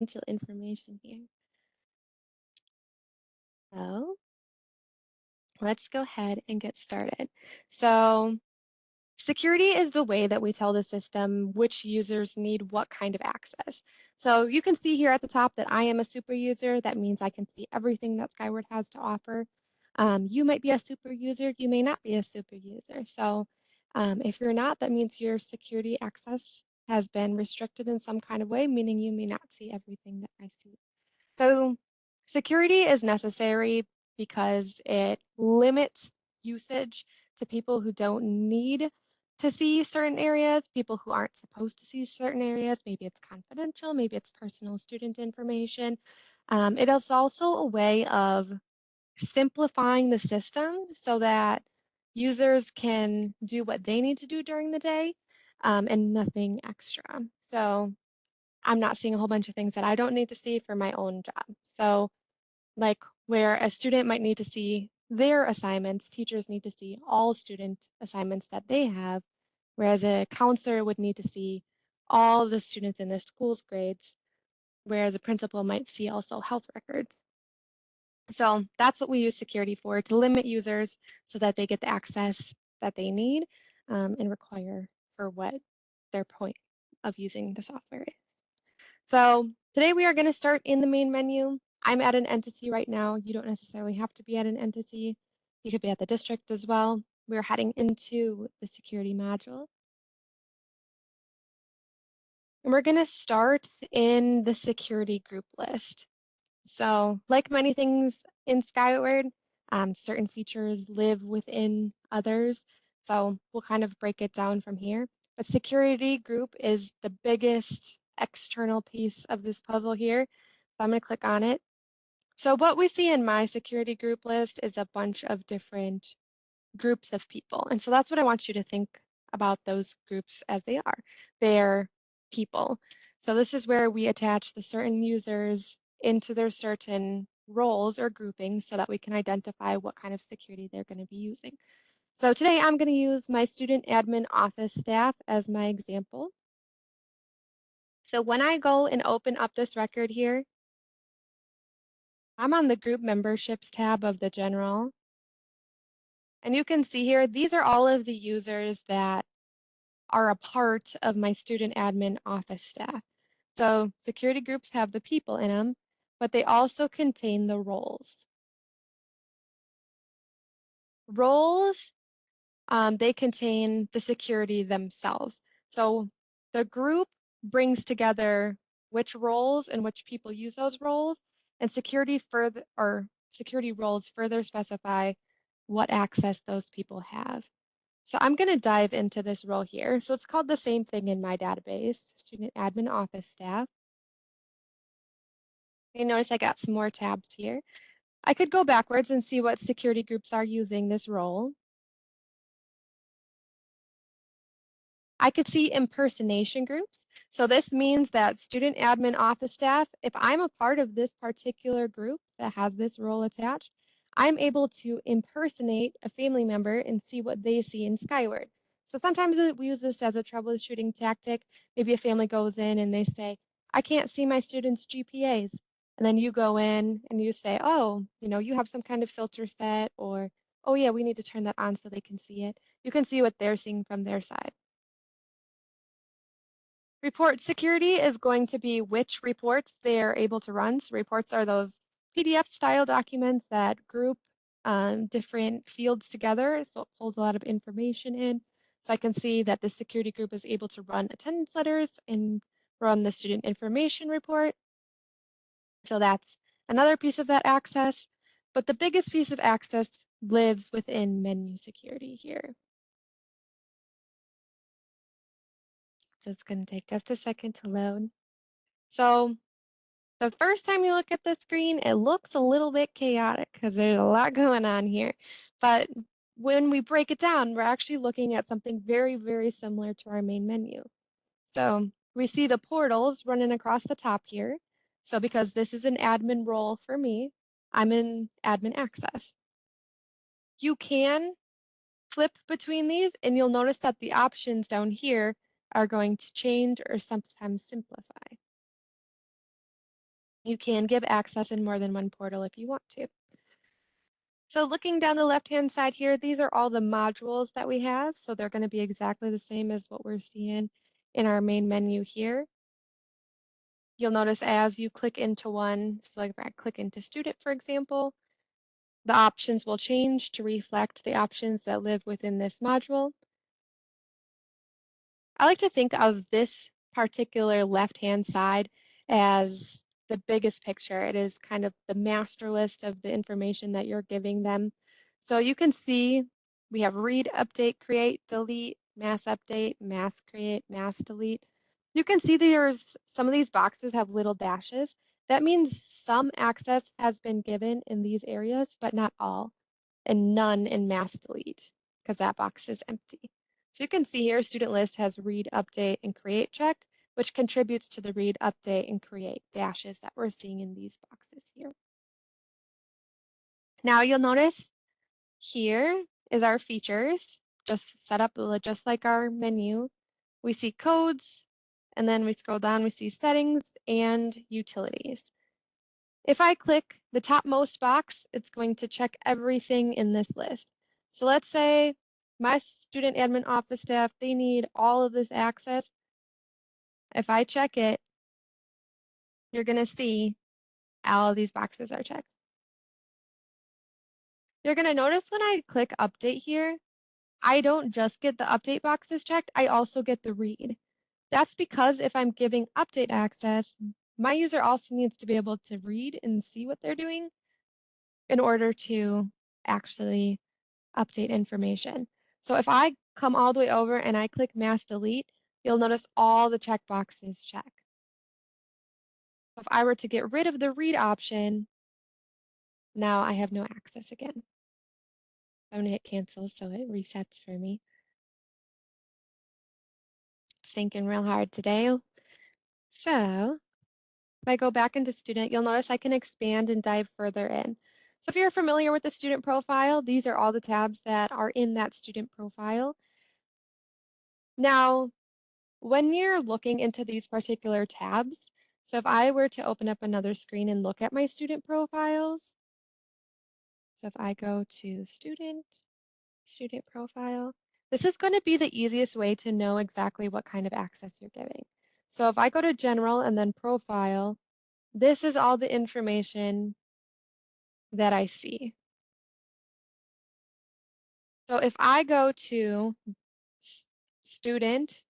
Financial information here. So let's go ahead and get started. So security is the way that we tell the system which users need what kind of access. So you can see here at the top that I am a super user. That means I can see everything that Skyward has to offer. You might be a super user, you may not be a super user. So if you're not, that means your security access has been restricted in some kind of way, meaning you may not see everything that I see. So security is necessary because it limits usage to people who don't need to see certain areas, people who aren't supposed to see certain areas. Maybe it's confidential, maybe it's personal student information. It is also a way of simplifying the system so that users can do what they need to do during the day and nothing extra. So I'm not seeing a whole bunch of things that I don't need to see for my own job. So, like where a student might need to see their assignments, teachers need to see all student assignments that they have, whereas a counselor would need to see all the students in their school's grades, whereas a principal might see also health records. So that's what we use security for, to limit users so that they get the access that they need and require for what their point of using the software is. So today we are going to start in the main menu. I'm at an entity right now. You don't necessarily have to be at an entity. You could be at the district as well. We're heading into the security module. And we're going to start in the security group list. So like many things in Skyward, certain features live within others. So we'll kind of break it down from here. But security group is the biggest external piece of this puzzle here. So I'm going to click on it. So what we see in my security group list is a bunch of different groups of people. And so that's what I want you to think about those groups as they are. They're people. So this is where we attach the certain users into their certain roles or groupings so that we can identify what kind of security they're going to be using. So today I'm going to use my student admin office staff as my example. So when I go and open up this record here, I'm on the group memberships tab of the general. And you can see here, these are all of the users that are a part of my student admin office staff. So security groups have the people in them, but they also contain the roles. Roles, they contain the security themselves. So the group brings together which roles and which people use those roles, and security roles further specify what access those people have. So I'm going to dive into this role here. So it's called the same thing in my database, student admin office staff. You notice I got some more tabs here. I could go backwards and see what security groups are using this role. I could see impersonation groups. So this means that student admin office staff, if I'm a part of this particular group that has this role attached, I'm able to impersonate a family member and see what they see in Skyward. So sometimes we use this as a troubleshooting tactic. Maybe a family goes in and they say, I can't see my students' GPAs. And then you go in and you say, oh, you have some kind of filter set, or, oh yeah, we need to turn that on so they can see it. You can see what they're seeing from their side. Report security is going to be which reports they are able to run. So reports are those PDF style documents that group different fields together. So it pulls a lot of information in. So I can see that the security group is able to run attendance letters and run the student information report. So that's another piece of that access. But the biggest piece of access lives within menu security here. So it's going to take just a second to load. So the first time you look at the screen, it looks a little bit chaotic because there's a lot going on here. But when we break it down, we're actually looking at something very, very similar to our main menu. So we see the portals running across the top here. So because this is an admin role for me, I'm in admin access. You can flip between these and you'll notice that the options down here are going to change or sometimes simplify. You can give access in more than one portal if you want to. So looking down the left-hand side here, these are all the modules that we have. So they're going to be exactly the same as what we're seeing in our main menu here. You'll notice as you click into one, so like if I click into student, for example, the options will change to reflect the options that live within this module. I like to think of this particular left-hand side as the biggest picture. It is kind of the master list of the information that you're giving them. So you can see we have read, update, create, delete, mass update, mass create, mass delete. You can see there's some of these boxes have little dashes. That means some access has been given in these areas, but not all, and none in mass delete because that box is empty. So you can see here, student list has read, update, and create checked, which contributes to the read, update, and create dashes that we're seeing in these boxes here. Now you'll notice here is our features, just set up just like our menu. We see codes, and then we scroll down, we see settings and utilities. If I click the topmost box, it's going to check everything in this list. So let's say my student admin office staff, they need all of this access. If I check it, you're going to see all of these boxes are checked. You're going to notice when I click update here, I don't just get the update boxes checked, I also get the read. That's because if I'm giving update access, my user also needs to be able to read and see what they're doing in order to actually update information. So if I come all the way over and I click mass delete, you'll notice all the checkboxes check. If I were to get rid of the read option, now I have no access again. I'm gonna hit cancel so it resets for me. It's thinking real hard today. So if I go back into student, you'll notice I can expand and dive further in. So if you're familiar with the student profile, these are all the tabs that are in that student profile. Now, when you're looking into these particular tabs, so if I were to open up another screen and look at my student profiles, so if I go to student profile, this is going to be the easiest way to know exactly what kind of access you're giving. So if I go to general and then profile, this is all the information that I see. So if I go to student,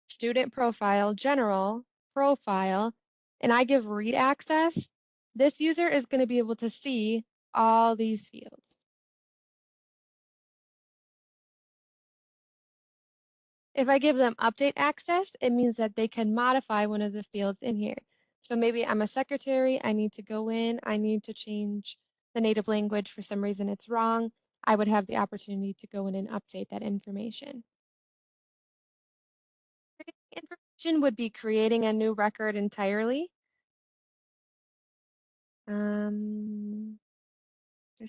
student profile, general, profile, and I give read access, this user is going to be able to see all these fields. If I give them update access, it means that they can modify one of the fields in here. So maybe I'm a secretary, I need to go in, I need to change the native language, for some reason it's wrong, I would have the opportunity to go in and update that information. Information would be creating a new record entirely. There's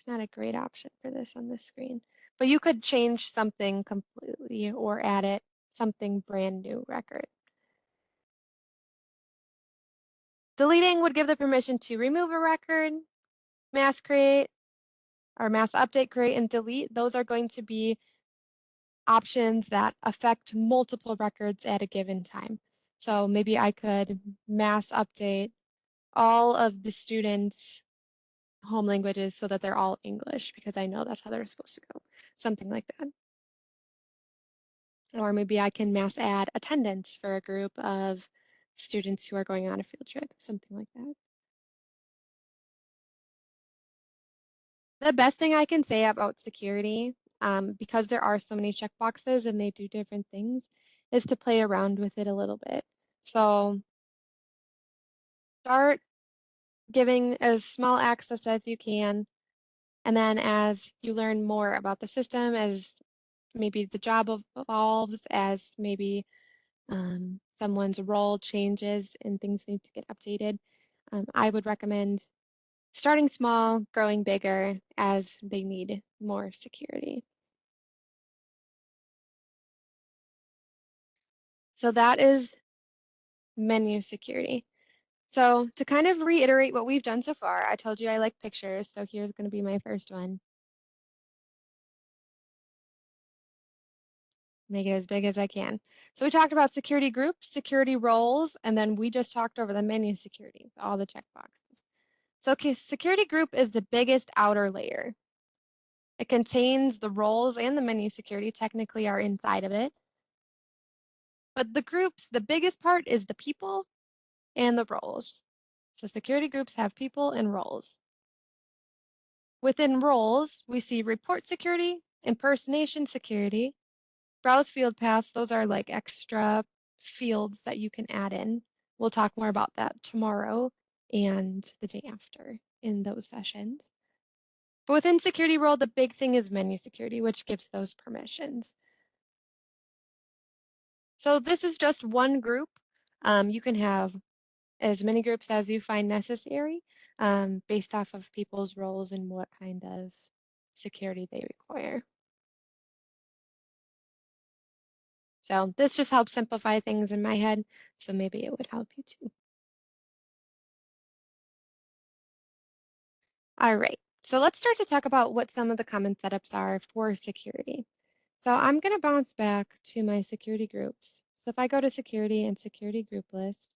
not a great option for this on this screen, but you could change something completely or add it something brand new record. Deleting would give the permission to remove a record, mass create, or mass update, create, and delete. Those are going to be options that affect multiple records at a given time. So maybe I could mass update all of the students' home languages so that they're all English because I know that's how they're supposed to go, something like that. Or maybe I can mass add attendance for a group of students who are going on a field trip, something like that. The best thing I can say about security, because there are so many checkboxes and they do different things, is to play around with it a little bit. So start giving as small access as you can, and then as you learn more about the system, as maybe the job evolves, as maybe someone's role changes and things need to get updated, I would recommend starting small, growing bigger as they need more security. So that is menu security. So to kind of reiterate what we've done so far, I told you I like pictures, so here's going to be my first one. Make it as big as I can. So we talked about security groups, security roles, and then we just talked over the menu security, all the checkboxes. So okay, security group is the biggest outer layer. It contains the roles and the menu security technically are inside of it. But the groups, the biggest part is the people and the roles. So security groups have people and roles. Within roles, we see report security, impersonation security, browse field paths. Those are like extra fields that you can add in. We'll talk more about that tomorrow and the day after in those sessions. But within security role, the big thing is menu security, which gives those permissions. So this is just one group. You can have as many groups as you find necessary based off of people's roles and what kind of security they require. So this just helps simplify things in my head, so maybe it would help you too. All right, so let's start to talk about what some of the common setups are for security. So I'm going to bounce back to my security groups. So if I go to security and security group list,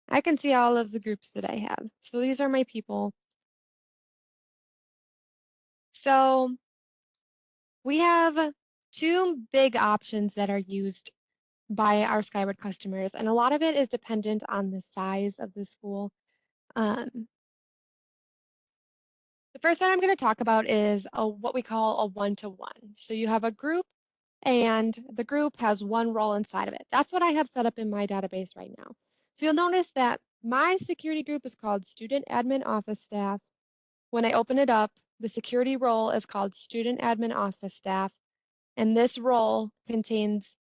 I can see all of the groups that I have. So these are my people. So we have two big options that are used by our Skyward customers, and a lot of it is dependent on the size of the school. Um, the first one I'm going to talk about is what we call a one-to-one. So you have a group, and the group has one role inside of it. That's what I have set up in my database right now. So you'll notice that my security group is called Student Admin Office Staff. When I open it up, the security role is called Student Admin Office Staff, and this role contains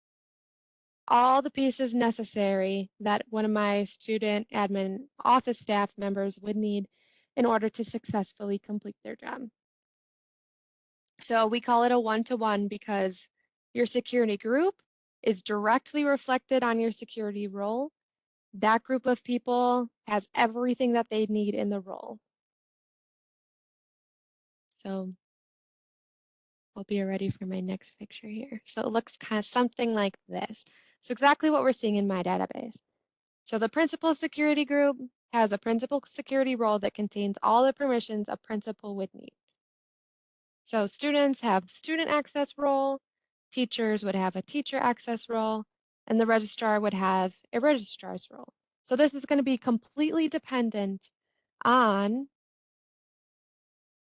all the pieces necessary that one of my student admin office staff members would need in order to successfully complete their job. So we call it a one-to-one because your security group is directly reflected on your security role. That group of people has everything that they need in the role. So hope you're ready for my next picture here. So it looks kind of something like this. So exactly what we're seeing in my database. So the principal security group has a principal security role that contains all the permissions a principal would need. So students have student access role, teachers would have a teacher access role, and the registrar would have a registrar's role. So this is going to be completely dependent on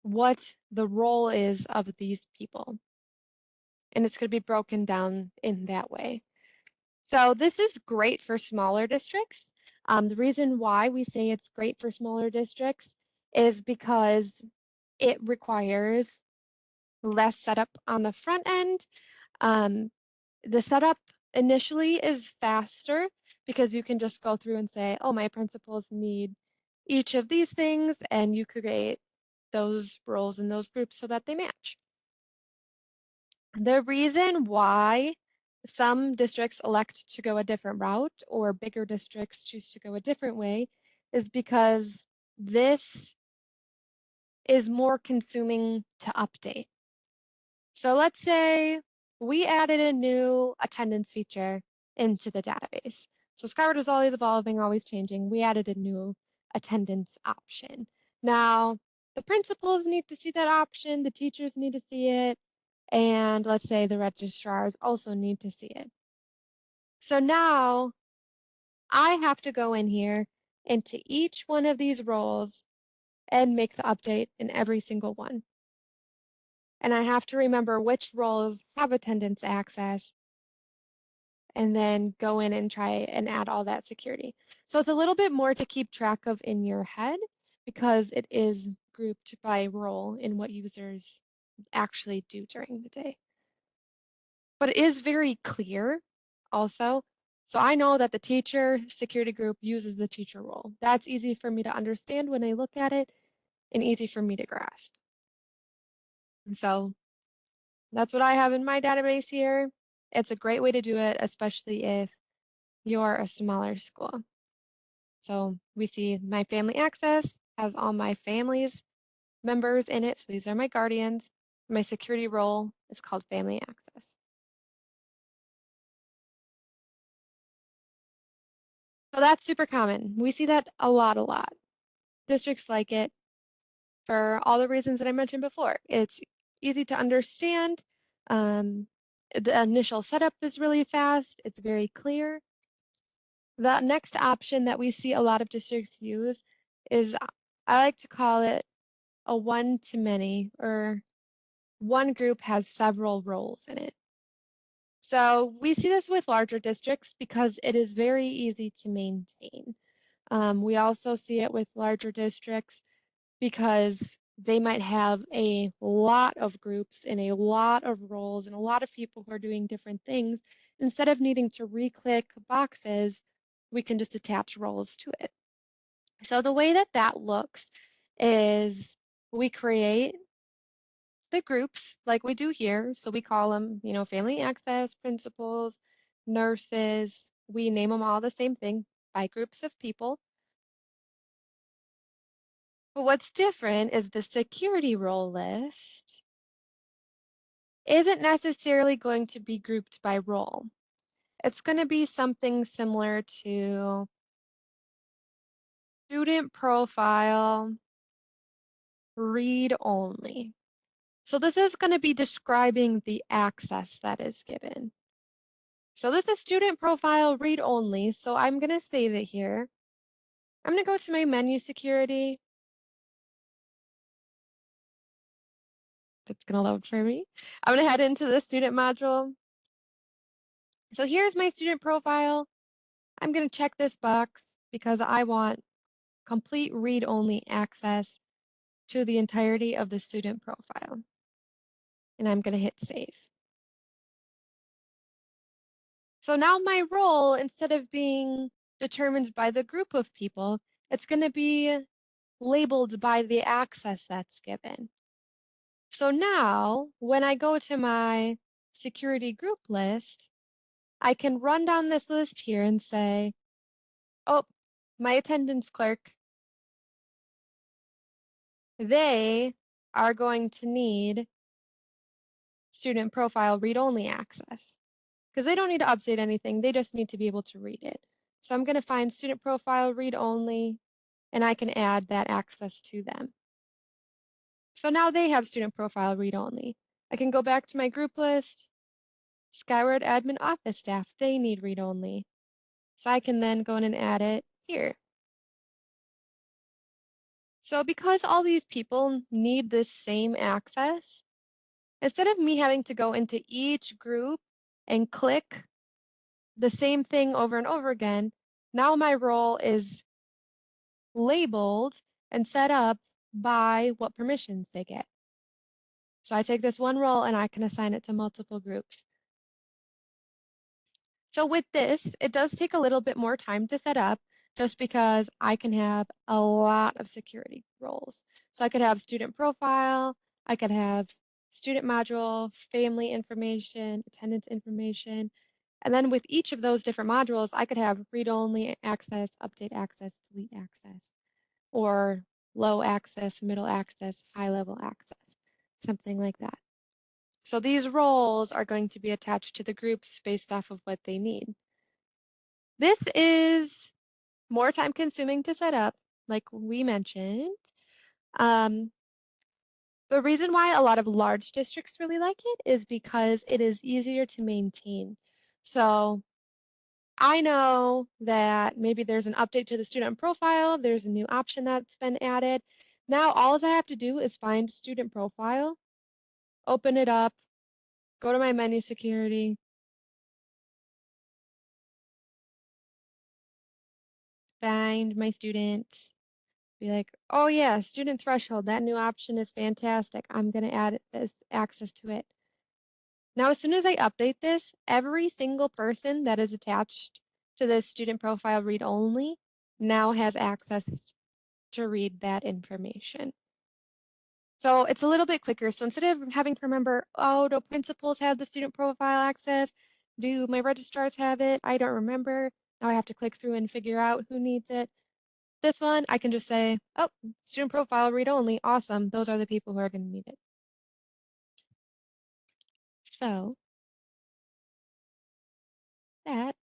what the role is of these people. And it's going to be broken down in that way. So this is great for smaller districts. The reason why we say it's great for smaller districts is because it requires less setup on the front end. The setup initially is faster because you can just go through and say, oh, my principals need each of these things, and you create those roles in those groups so that they match. The reason why some districts elect to go a different route or bigger districts choose to go a different way is because this is more consuming to update. So let's say we added a new attendance feature into the database. So Skyward is always evolving, always changing. We added a new attendance option. Now, the principals need to see that option, the teachers need to see it, and let's say the registrars also need to see it. So now I have to go in here into each one of these roles and make the update in every single one. And I have to remember which roles have attendance access and then go in and try and add all that security. So it's a little bit more to keep track of in your head because it is grouped by role in what users actually do during the day. But it is very clear also. So I know that the teacher security group uses the teacher role. That's easy for me to understand when I look at it and easy for me to grasp. And so that's what I have in my database here. It's a great way to do it, especially if you're a smaller school. So we see my family access has all my family's members in it. So these are my guardians. My security role is called family access. So that's super common. We see that a lot. Districts like it for all the reasons that I mentioned before. It's easy to understand. Um, the initial setup is really fast. It's very clear. The next option that we see a lot of districts use is I like to call it a one-to-many, or one group has several roles in it. So we see this with larger districts because it is very easy to maintain. We also see it with larger districts because they might have a lot of groups and a lot of roles and a lot of people who are doing different things. Instead of needing to re-click boxes, we can just attach roles to it. So the way that that looks is we create the groups like we do here. So we call them, family access, principals, nurses. We name them all the same thing by groups of people. But what's different is the security role list isn't necessarily going to be grouped by role. It's going to be something similar to student profile, read only. So this is going to be describing the access that is given. So this is student profile, read only. So I'm going to save it here. I'm going to go to my menu security. That's going to load for me. I'm going to head into the student module. So here's my student profile. I'm going to check this box because I want complete read-only access to the entirety of the student profile. And I'm going to hit save. So now my role, instead of being determined by the group of people, it's going to be labeled by the access that's given. So now when I go to my security group list, I can run down this list here and say, oh, my attendance clerk, they are going to need student profile read-only access because they don't need to update anything. They just need to be able to read it. So I'm going to find student profile read-only, and I can add that access to them. So now they have student profile read-only. I can go back to my group list. Skyward admin office staff, they need read-only. So I can then go in and add it here. So because all these people need this same access, instead of me having to go into each group and click the same thing over and over again, now my role is labeled and set up by what permissions they get. So I take this one role and I can assign it to multiple groups. So with this, it does take a little bit more time to set up just because I can have a lot of security roles. So I could have student profile, I could have student module, family information, attendance information. And then with each of those different modules, I could have read-only access, update access, delete access, or low access, middle access, high-level access, something like that. So these roles are going to be attached to the groups based off of what they need. This is more time consuming to set up, like we mentioned. Um, the reason why a lot of large districts really like it is because it is easier to maintain. So I know that maybe there's an update to the student profile, there's a new option that's been added. Now all I have to do is find student profile, open it up, go to my menu security, find my students, be like, oh yeah, student threshold, that new option is fantastic. I'm gonna add this access to it. Now, as soon as I update this, every single person that is attached to this student profile read only now has access to read that information. So it's a little bit quicker. So instead of having to remember, oh, do principals have the student profile access? Do my registrars have it? I don't remember. Now I have to click through and figure out who needs it. This one, I can just say, oh, student profile read only. Awesome. Those are the people who are going to need it. So that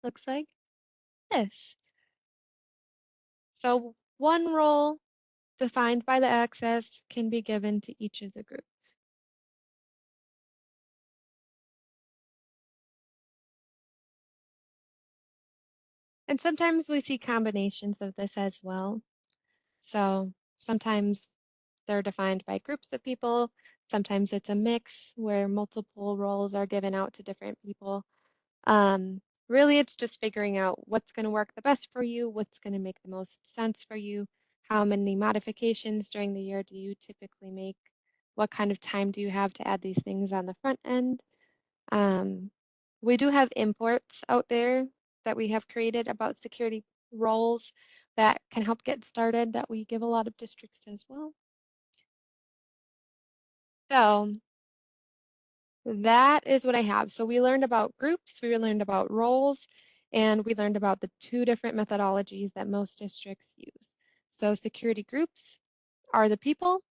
looks like this. So one role defined by the access can be given to each of the groups. And sometimes we see combinations of this as well. So sometimes they're defined by groups of people. Sometimes it's a mix where multiple roles are given out to different people. Really, it's just figuring out what's going to work the best for you, what's going to make the most sense for you, how many modifications during the year do you typically make, what kind of time do you have to add these things on the front end. Um, we do have imports out there that we have created about security roles that can help get started that we give a lot of districts as well. So that is what I have. So we learned about groups, we learned about roles, and we learned about the two different methodologies that most districts use. So security groups are the people.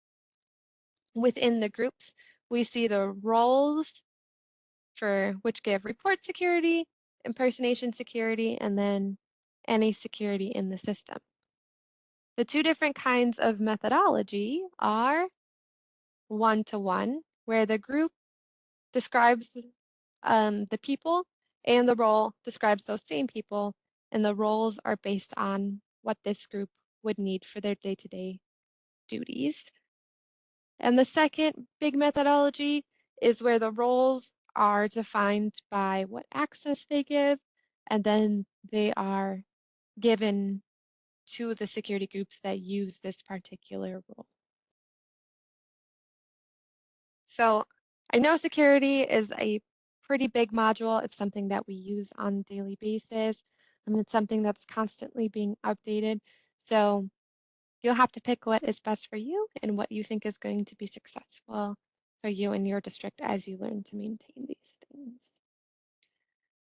Within the groups, we see the roles for which give report security, impersonation security, and then any security in the system. The two different kinds of methodology are one-to-one, where the group describes the people and the role describes those same people, and the roles are based on what this group would need for their day-to-day duties. And the second big methodology is where the roles are defined by what access they give, and then they are given to the security groups that use this particular role. So I know security is a pretty big module. It's something that we use on a daily basis, and it's something that's constantly being updated. So you'll have to pick what is best for you and what you think is going to be successful for you and your district as you learn to maintain these things.